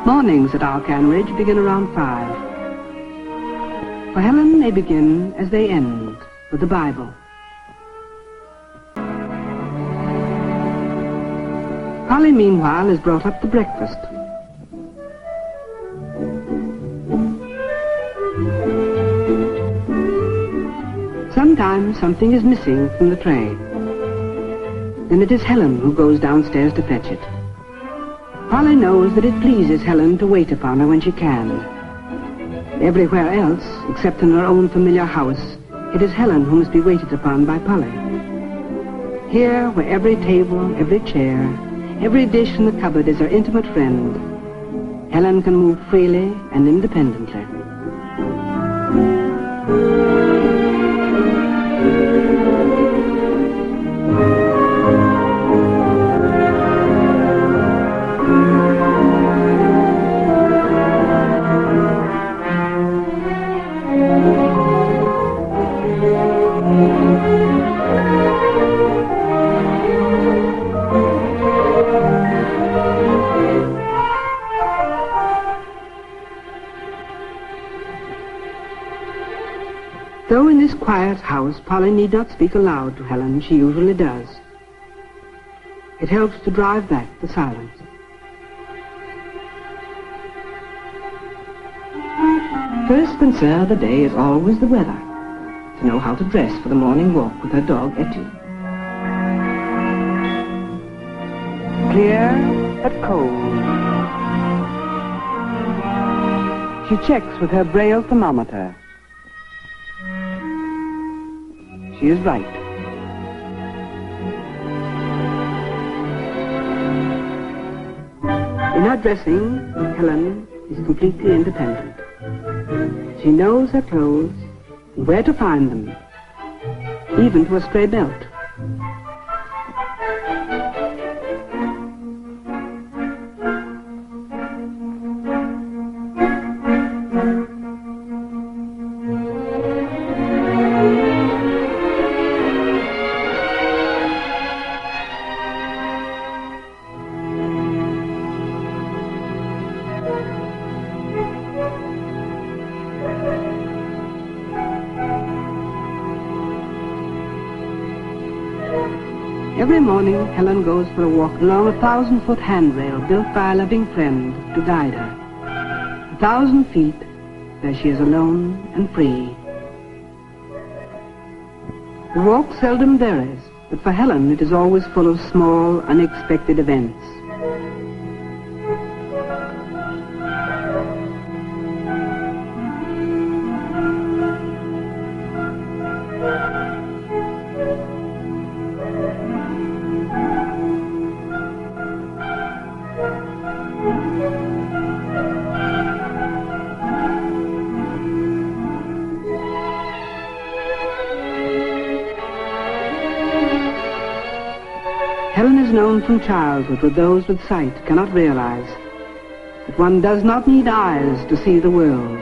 Mornings at Alcan Ridge begin around 5. For Helen, they begin as they end, with the Bible. Polly, meanwhile, has brought up the breakfast. Sometimes something is missing from the tray. Then it is Helen who goes downstairs to fetch it. Polly knows that it pleases Helen to wait upon her when she can. Everywhere else, except in her own familiar house, it is Helen who must be waited upon by Polly. Here, where every table, every chair, every dish in the cupboard is her intimate friend, Helen can move freely and independently. Though in this quiet house, Polly need not speak aloud to Helen, she usually does. It helps to drive back the silence. First concern of the day is always the weather, to know how to dress for the morning walk with her dog, Etty. Clear but cold. She checks with her Braille thermometer. She is right. In her dressing, Helen is completely independent. She knows her clothes and where to find them, even to a stray belt. Every morning, Helen goes for a walk along a 1,000-foot handrail built by a loving friend to guide her. 1,000 feet where she is alone and free. The walk seldom varies, but for Helen it is always full of small, unexpected events. Helen is known from childhood what those with sight cannot realize, that one does not need eyes to see the world.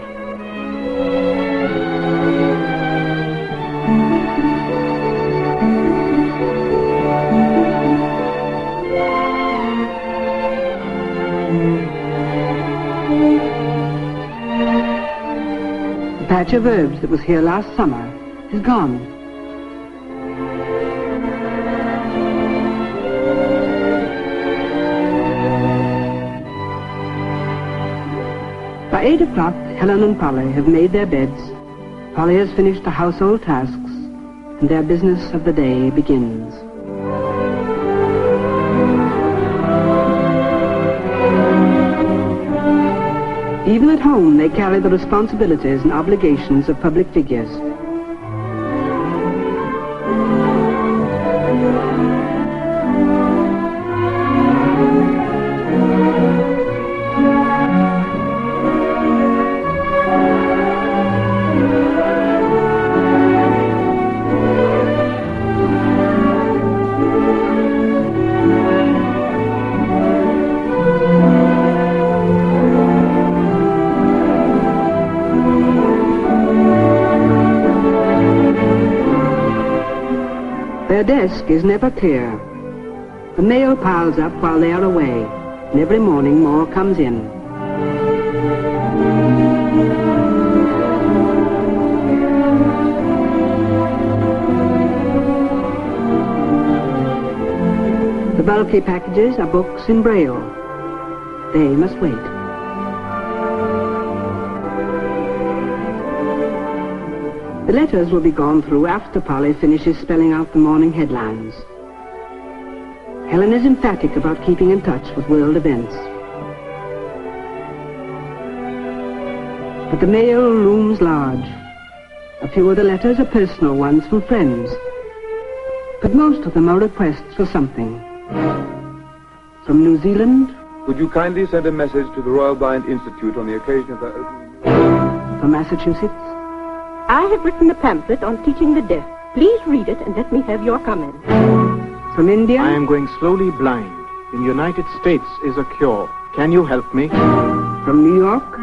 The patch of herbs that was here last summer is gone. By 8 o'clock, Helen and Polly have made their beds. Polly has finished the household tasks, and their business of the day begins. Even at home, they carry the responsibilities and obligations of public figures. Their desk is never clear. The mail piles up while they are away, and every morning more comes in. The bulky packages are books in Braille. They must wait. The letters will be gone through after Polly finishes spelling out the morning headlines. Helen is emphatic about keeping in touch with world events. But the mail looms large. A few of the letters are personal ones from friends. But most of them are requests for something. From New Zealand. Would you kindly send a message to the Royal Blind Institute on the occasion of their opening? From Massachusetts. I have written a pamphlet on teaching the deaf. Please read it and let me have your comment. From India. I am going slowly blind. In the United States is a cure. Can you help me? From New York.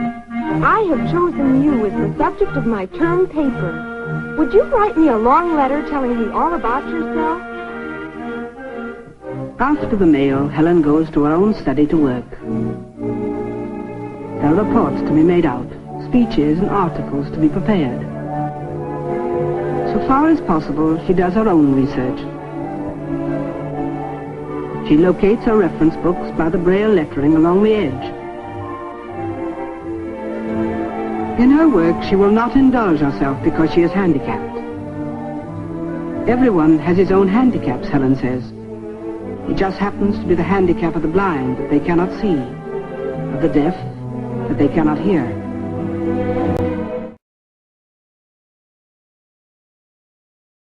I have chosen you as the subject of my term paper. Would you write me a long letter telling me all about yourself? After the mail, Helen goes to her own study to work. There are reports to be made out, speeches and articles to be prepared. So far as possible, she does her own research. She locates her reference books by the Braille lettering along the edge. In her work, she will not indulge herself because she is handicapped. Everyone has his own handicaps, Helen says. It just happens to be the handicap of the blind that they cannot see, of the deaf that they cannot hear.